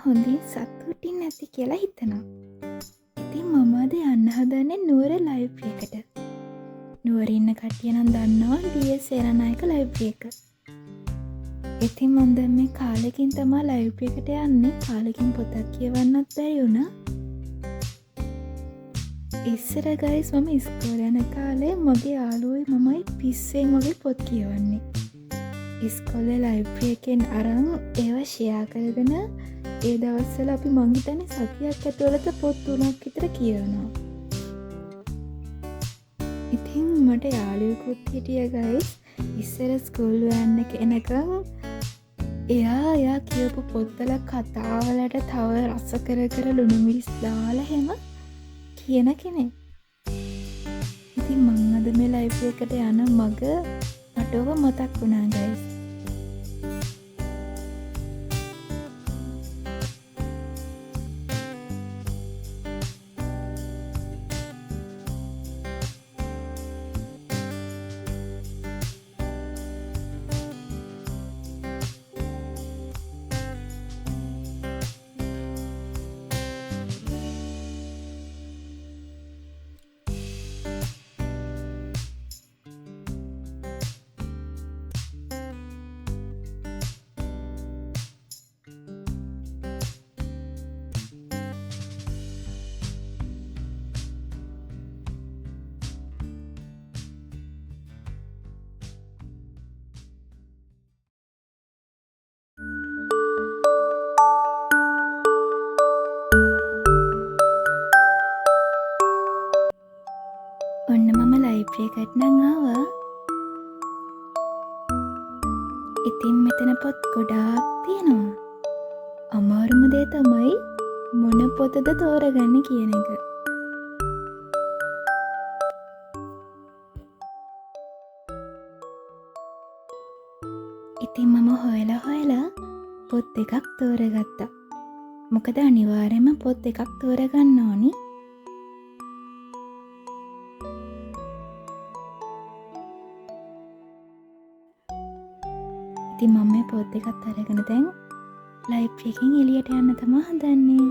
හොඳින් සතුටින් නැති කියලා හිතනවා. ඉතින් මම අද යන්න හදන්නේ නුවර ලයිබ්‍රරි එකට. නුවර ඉන්න කට්ටිය නම් දන්නවා ඩී.එස්. සේනානායක ලයිබ්‍රරි එක. ඉතින් මම දැන් මේ කාලෙකින් තමයි ලයිබ්‍රරි එකට යන්නේ. කාලෙකින් පොතක් කියවන්නත් බැරි වුණා. ඉස්සර ගයිස් මම ඉස්කෝලේ යන කාලේ මගේ යාළුවෝයි මමයි පිස්සෙන් වගේ පොත් කියවන්නේ. ඉස්කෝලේ ලයිබ්‍රරි එකෙන් අරන් ඒවා ෂෙයා කරගෙන ඒ දවස්වල අපි මං හිතන්නේ සතියක් ඇතුළත පොත් 3ක් විතර කියවනවා. ඉතින් මට යාළුවෙකුත් හිටියා ගයිස්. ඉස්සර ස්කූල් වෑන් එකේ එනකම් එයා කියපු පොත්වල කතාවලට තව රස කර ලුණු මිරිස් දාලා හැම කියන කෙනෙක්. ඉතින් මං අද මේ ලයිබ්‍රරි එකට යන මග මට ඔබ මතක් වුණා ගයිස්. ඔන්න මම ලයිබ්‍රරි එකට නම් ආවා. ඉතින් මෙතන පොත් ගොඩාක් තියෙනවා. අමාරුම දේ තමයි මොන පොතද තෝරගන්නේ කියන එක. ඉතින් මම හොයලා පොත් එකක් තෝරගත්තා. මොකද අනිවාර්යයෙන්ම පොත් එකක් තෝරගන්න ඕනි. ඉතින් මම මේ පොත් එකත් අරගෙන දැන් ලයිබ්‍රරි එකෙන් එළියට යන්න තමයි හදන්නේ.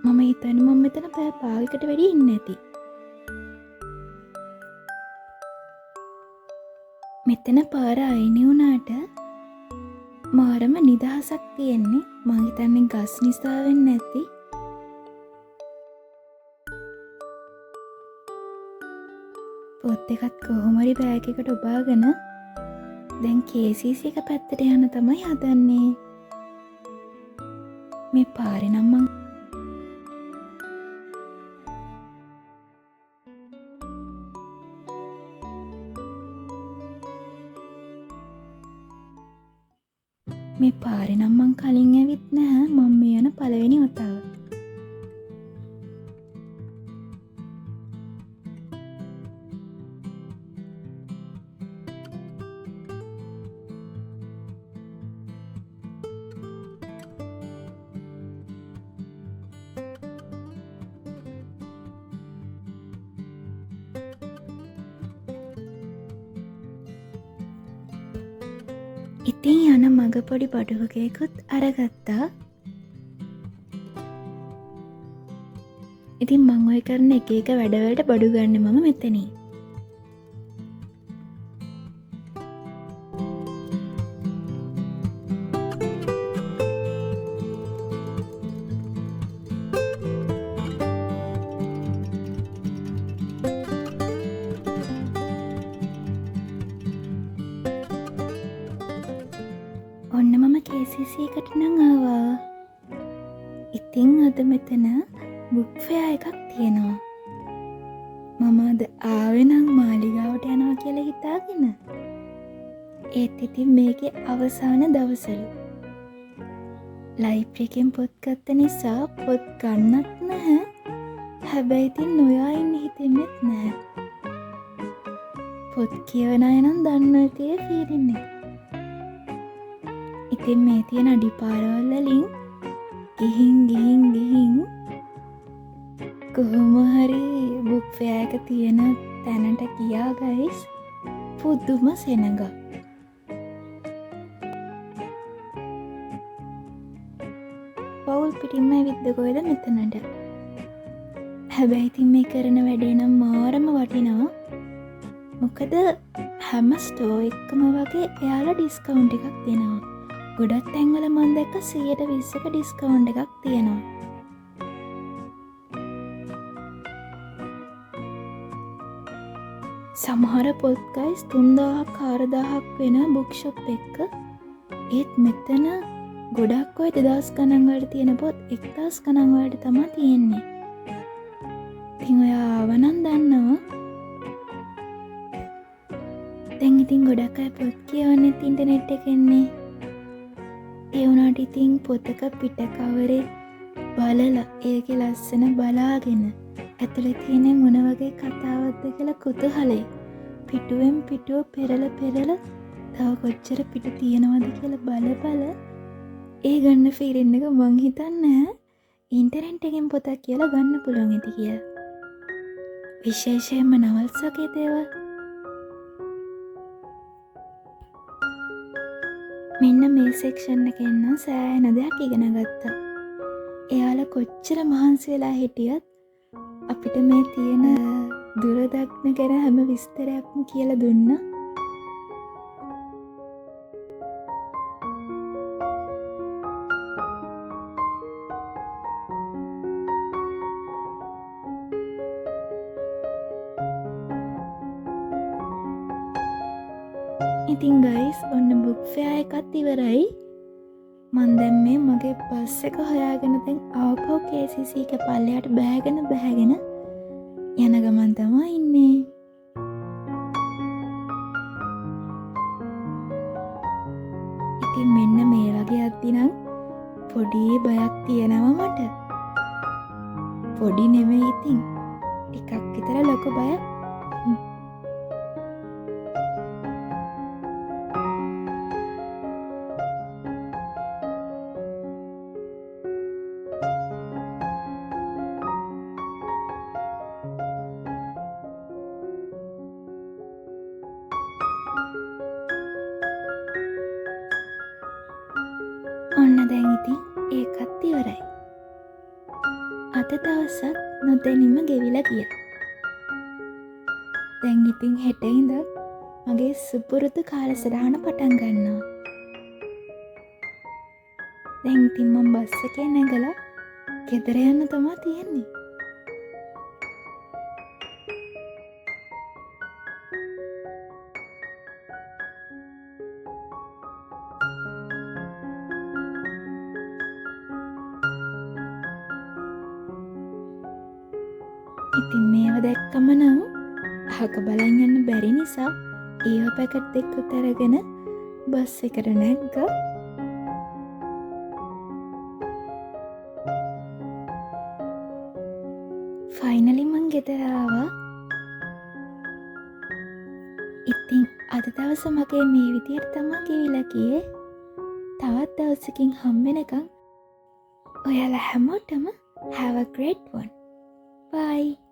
මම හිතන්නේ මම මෙතන පැය භාගයකට වැඩි ඉන්නේ නැති. මෙතන පාර අයිනේ වුණාට මාරම නිදහසක් තියෙන්නේ. මම හිතන්නේ ගස් නිසා වෙන්නේ නැති. පොත් එකත් කොහොමරි බෑග් එකට ඔබාගෙන දැන් KCC එක පැත්තට යන්න තමයි හදන්නේ. මේ පාරේ නම් මං කලින් ඇවිත් නැහැ. මම මේ යන පළවෙනි වතාව. ඉතින් යන මග පොඩි බඩුවකයකුත් අරගත්තා. ඉතින් මං ඔය කරන එක වැඩවලට බඩු ගන්න මම මෙතනින්. ඔන්න මම KCC එකට නම් ආවා. ඉතින් අද මෙතන බුක් ෆෙයා එකක් තියෙනවා. මම අද ආවේ නම් මාලිගාවට යනවා කියලා හිතාගෙන. ඒත් ඉතින් මේකේ අවසාන දවසලු. ලයිබ්‍රරි එකෙන් පොත් ගත්ත නිසා පොත් ගන්නත් නැහැ. හැබැයි ඉතින් නොයා ඉන්න හිතෙන්නෙත් නැහැ. පොත් කියවන අය නම් දන්නවා tie ෆීලින් එක. ඉතින් මේ තියෙන අඩිපාරවල් වලින් ගිහින් කොහොම හරි බුක් ෆෙයා එක තියෙන තැනට ගියා ගයිස්. පුදුම සෙනඟක්. පවුල් පිටින්ම විද්ද කොයිද මෙතනට. හැබැයි ඉතින් මේ කරන වැඩේ නම් මාරම වටිනවා. මොකද හැම ස්ටෝ එක්කම වගේ එයාලා ඩිස්කවුන්් එකක් දෙනවා. ගොඩක් තැන්වල මන් දැක්ක 120ක ඩිස්කවුන්් එකක් තියෙනවා. සමහර පොත් ගයිස් 3000ක් 4000ක් වෙන බුක්ෂොප් එක. ඒත් මෙතන ගොඩක් ඔය 2000 ගණන් වලට තියෙන පොත් 1000 ගණන් වලට තමයි තියෙන්නේ. ඉතින් ඔයා ආවනම් දන්නවා. දැන් ඉතින් ගොඩක් අය පොත් කියවන්නේ ඉන්ටර්නෙට් එකෙන්නේ. ඒ වුණාට ඉතින් පොතක පිට කවරේ බලලා ඒකේ ලස්සන බලාගෙන ඇතුලේ තියෙන මොන වගේ කතාවක්ද කියලා කුතුහලයි. පිටුවෙන් පිටුව පෙරල තව කොච්චර පිට තියෙනවද කියලා බල ඒ ගන්න ෆීලින් එක මං හිතන්නේ ඉන්ටර්නෙට් එකෙන් පොතක් කියලා ගන්න පුළුවන් ඇති කියලා. විශේෂයෙන්ම නවල්ස් වගේ දේවල්. මෙන්න මේ සෙක්ෂන් එකෙන් නම් සෑහෙන දෙයක් ඉගෙන ගත්තා. එයාලා කොච්චර මහන්සි වෙලා හිටියත් අපිට මේ තියෙන දුරදක්න ගැන හැම විස්තරයක්ම කියලා දුන්නා. ඉතින් ගයිස් ඔන්න බුක් ෆෙයා එකත් ඉවරයි. මන් දැන් මේ මගේ බස් එක හොයාගෙන දැන් ආපහු KCC එක පල්ලෙහාට බෑගෙන යන ගමන් තමයි ඉන්නේ. ඉතින් මෙන්න මේ වගේ අද්දි නම් පොඩි බයක් තියෙනවා මට. පොඩි නෙමෙයි ඉතින් ටිකක් විතර ලොකු බයක්. ඔන්න දැන් ඉතින් ඒකත් ඉවරයි. අද දවසක් නොදැනීම ගෙවිලා ගියා. දැන් ඉතින් හෙට ඉඳන් මගේ සුපුරුදු කාලසටහන පටන් ගන්නවා. දැන් ඉතින් මම බස් එකේ නැගලා ගෙදර යන්න තමයි තියෙන්නේ. ඉතින් මේව දැක්කම නම් අහක බලන් යන්න බැරි නිසා ඒව පැකට් දෙකක් අරගෙන බස් එකට නැග්ගා. ෆයිනලි මං ගෙදර ආවා. ඉතින් අද දවස මගේ මේ විදියට තමයි ගෙවිලා ගියේ. තවත් දවසකින් හම්බෙනකම් ඔයාලා හැමෝටම have a great one. Bye.